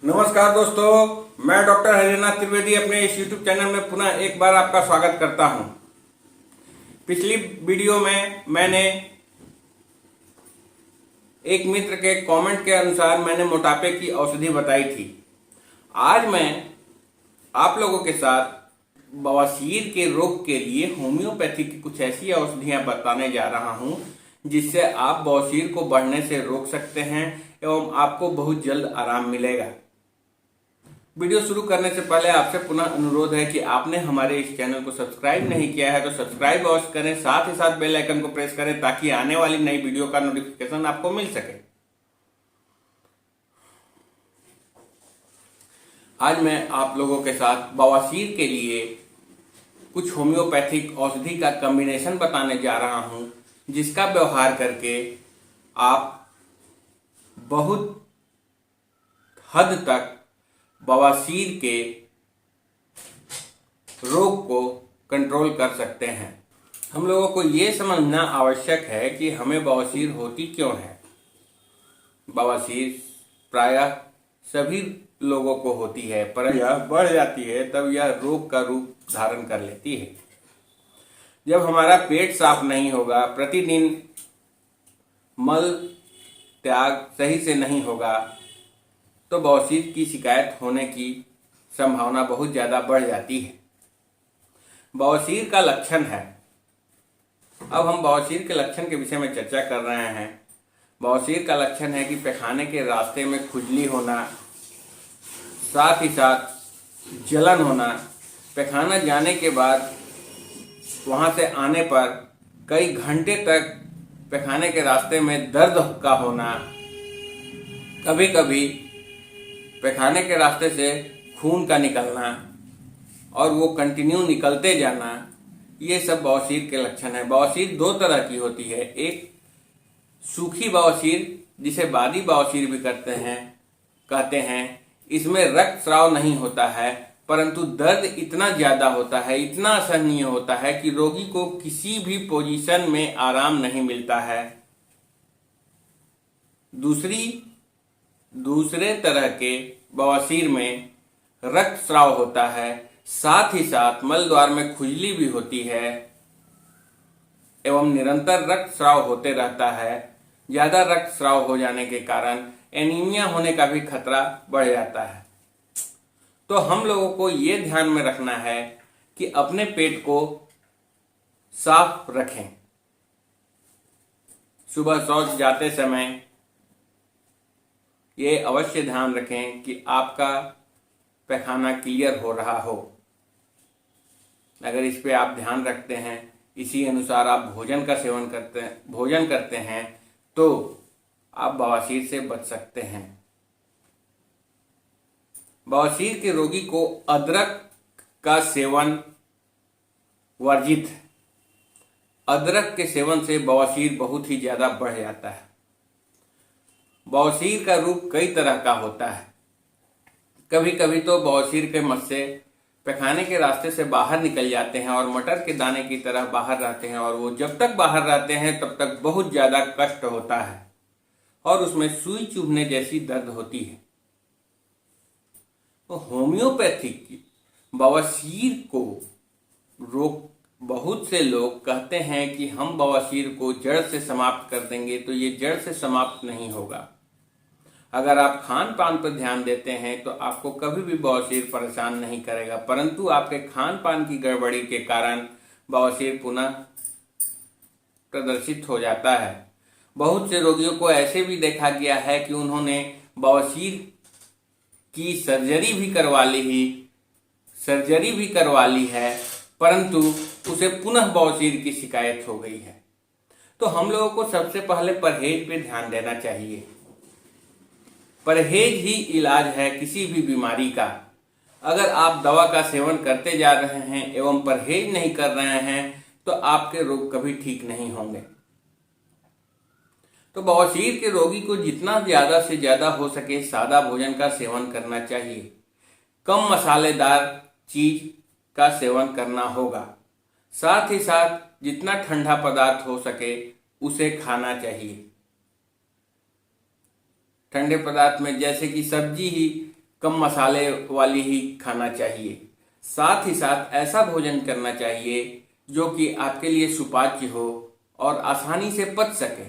नमस्कार दोस्तों, मैं डॉक्टर हरिनाथ त्रिवेदी अपने इस YouTube चैनल में पुनः एक बार आपका स्वागत करता हूं। पिछली वीडियो में मैंने एक मित्र के कमेंट के अनुसार मैंने मोटापे की औषधि बताई थी। आज मैं आप लोगों के साथ बवासीर के रोग के लिए होम्योपैथी की कुछ ऐसी औषधियां बताने जा रहा हूं जिससे आप बवासीर को बढ़ने से रोक सकते हैं एवं आपको बहुत जल्द आराम मिलेगा। वीडियो शुरू करने से पहले आपसे पुनः अनुरोध है कि आपने हमारे इस चैनल को सब्सक्राइब नहीं किया है तो सब्सक्राइब अवश्य करें, साथ ही साथ बेल आइकन को प्रेस करें ताकि आने वाली नई वीडियो का नोटिफिकेशन आपको मिल सके। आज मैं आप लोगों के साथ बवासीर के लिए कुछ होम्योपैथिक औषधि का कॉम्बिनेशन बताने जा रहा हूं जिसका व्यवहार करके आप बहुत हद तक बवासीर के रोग को कंट्रोल कर सकते हैं। हम लोगों को ये समझना आवश्यक है कि हमें बवासीर होती क्यों है। बवासीर प्रायः सभी लोगों को होती है, पर यह बढ़ जाती है तब यह रोग का रूप धारण कर लेती है। जब हमारा पेट साफ नहीं होगा, प्रतिदिन मल त्याग सही से नहीं होगा, तो बवासीर की शिकायत होने की संभावना बहुत ज़्यादा बढ़ जाती है। बवासीर का लक्षण है, अब हम बवासीर के लक्षण के विषय में चर्चा कर रहे हैं। बवासीर का लक्षण है कि पैखाने के रास्ते में खुजली होना, साथ ही साथ जलन होना, पैखाना जाने के बाद वहाँ से आने पर कई घंटे तक पैखाने के रास्ते में दर्द का होना, कभी कभी पैखाने के रास्ते से खून का निकलना और वो कंटिन्यू निकलते जाना, ये सब बवासीर के लक्षण है। बवासीर दो तरह की होती है, एक सूखी बवासीर जिसे बादी बवासीर भी कहते हैं। इसमें रक्तस्राव नहीं होता है परंतु दर्द इतना ज्यादा होता है, इतना असहनीय होता है कि रोगी को किसी भी पोजीशन में आराम नहीं मिलता है। दूसरे तरह के बवासीर में रक्तस्राव होता है, साथ ही साथ मल द्वार में खुजली भी होती है एवं निरंतर रक्तस्राव होते रहता है। ज्यादा रक्तस्राव हो जाने के कारण एनीमिया होने का भी खतरा बढ़ जाता है। तो हम लोगों को ये ध्यान में रखना है कि अपने पेट को साफ रखें। सुबह शौच जाते समय ये अवश्य ध्यान रखें कि आपका पैखाना क्लियर हो रहा हो। अगर इस पे आप ध्यान रखते हैं, इसी अनुसार आप भोजन करते हैं तो आप बवासीर से बच सकते हैं। बवासीर के रोगी को अदरक का सेवन वर्जित है। अदरक के सेवन से बवासीर बहुत ही ज्यादा बढ़ जाता है। बवासीर का रूप कई तरह का होता है। कभी कभी तो बवासीर के मस्से पैखाने के रास्ते से बाहर निकल जाते हैं और मटर के दाने की तरह बाहर रहते हैं, और वो जब तक बाहर रहते हैं तब तक बहुत ज्यादा कष्ट होता है और उसमें सुई चुभने जैसी दर्द होती है। तो होम्योपैथिक बवासीर को रोक बहुत से लोग कहते हैं कि हम बवासीर को जड़ से समाप्त कर देंगे, तो ये जड़ से समाप्त नहीं होगा। अगर आप खान पान पर ध्यान देते हैं तो आपको कभी भी बवासीर परेशान नहीं करेगा, परंतु आपके खान पान की गड़बड़ी के कारण बवासीर पुनः प्रदर्शित हो जाता है। बहुत से रोगियों को ऐसे भी देखा गया है कि उन्होंने बवासीर की सर्जरी भी करवा ली है परंतु उसे पुनः बवासीर की शिकायत हो गई है। तो हम लोगों को सबसे पहले परहेज पे ध्यान देना चाहिए। परहेज ही इलाज है किसी भी बीमारी का। अगर आप दवा का सेवन करते जा रहे हैं एवं परहेज नहीं कर रहे हैं तो आपके रोग कभी ठीक नहीं होंगे। तो बवासीर के रोगी को जितना ज्यादा से ज्यादा हो सके सादा भोजन का सेवन करना चाहिए। कम मसालेदार चीज का सेवन करना होगा। साथ ही साथ जितना ठंडा पदार्थ हो सके उसे खाना चाहिए। ठंडे पदार्थ में जैसे कि सब्जी ही कम मसाले वाली ही खाना चाहिए। साथ ही साथ ऐसा भोजन करना चाहिए जो कि आपके लिए सुपाच्य हो और आसानी से पच सके।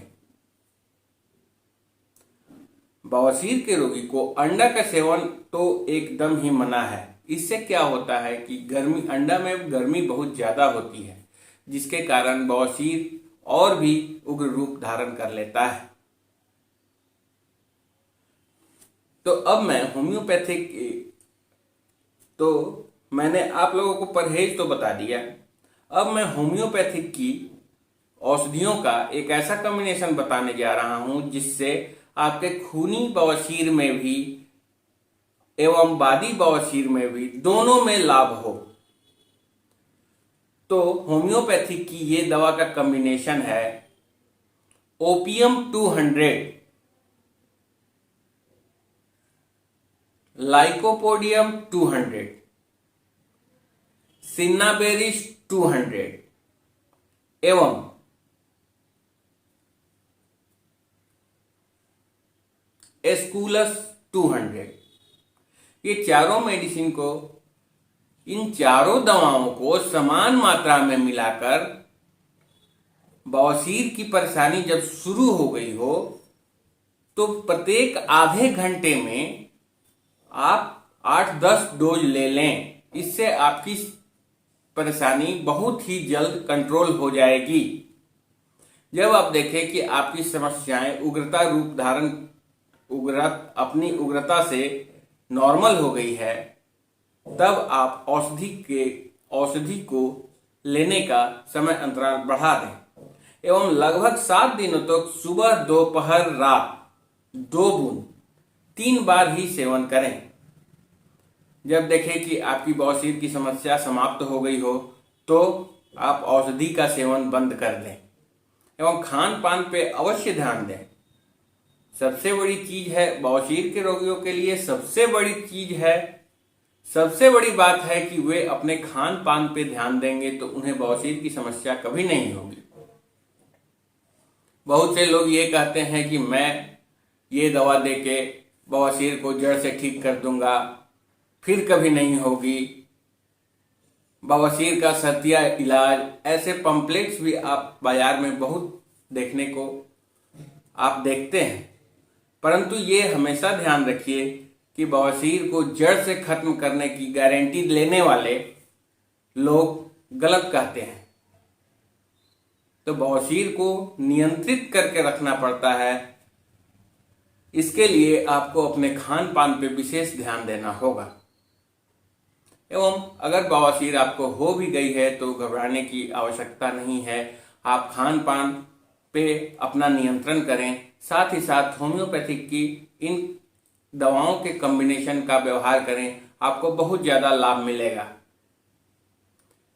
बवासीर के रोगी को अंडा का सेवन तो एकदम ही मना है। इससे क्या होता है कि अंडा में गर्मी बहुत ज्यादा होती है, जिसके कारण बवासीर और भी उग्र रूप धारण कर लेता है। तो अब मैं मैंने आप लोगों को परहेज तो बता दिया। अब मैं होम्योपैथिक की औषधियों का एक ऐसा कॉम्बिनेशन बताने जा रहा हूं जिससे आपके खूनी बवासीर में भी एवं वादी बवासीर में भी दोनों में लाभ हो। तो होम्योपैथिक की ये दवा का कॉम्बिनेशन है ओपियम 200, लाइकोपोडियम 200, सिन्नाबेरिस 200 एवं एस्कुलस 200। ये चारों मेडिसिन को, इन चारों दवाओं को समान मात्रा में मिलाकर बवासीर की परेशानी जब शुरू हो गई हो तो प्रत्येक आधे घंटे में आप 8-10 डोज ले लें। इससे आपकी परेशानी बहुत ही जल्द कंट्रोल हो जाएगी। जब आप देखें कि आपकी समस्याएं अपनी उग्रता से नॉर्मल हो गई है, तब आप औषधि को लेने का समय अंतराल बढ़ा दें एवं लगभग 7 दिनों तक सुबह, दोपहर, रात 2 बूंद 3 बार ही सेवन करें। जब देखें कि आपकी बवासीर की समस्या समाप्त हो गई हो तो आप औषधि का सेवन बंद कर दें एवं खान पान पे अवश्य ध्यान दें। सबसे बड़ी चीज है बवासीर के रोगियों के लिए, सबसे बड़ी बात है कि वे अपने खान पान पे ध्यान देंगे तो उन्हें बवासीर की समस्या कभी नहीं होगी। बहुत से लोग ये कहते हैं कि मैं ये दवा देके बवासीर को जड़ से ठीक कर दूंगा, फिर कभी नहीं होगी, बवासीर का सतिया इलाज, ऐसे पंपलेट्स भी आप बाजार में बहुत देखने को आप देखते हैं। परंतु ये हमेशा ध्यान रखिए कि बवासीर को जड़ से खत्म करने की गारंटी लेने वाले लोग गलत कहते हैं। तो बवासीर को नियंत्रित करके रखना पड़ता है। इसके लिए आपको अपने खान पान पे विशेष ध्यान देना होगा। एवं अगर बवासीर आपको हो भी गई है तो घबराने की आवश्यकता नहीं है। आप खान पान पे अपना नियंत्रण करें, साथ ही साथ होम्योपैथिक की इन दवाओं के कॉम्बिनेशन का व्यवहार करें, आपको बहुत ज़्यादा लाभ मिलेगा।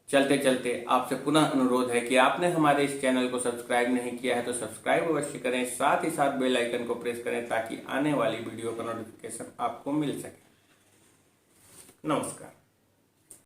चलते चलते आपसे पुनः अनुरोध है कि आपने हमारे इस चैनल को सब्सक्राइब नहीं किया है तो सब्सक्राइब अवश्य करें, साथ ही साथ बेल आइकन को प्रेस करें ताकि आने वाली वीडियो का नोटिफिकेशन आपको मिल सके। नमस्कार।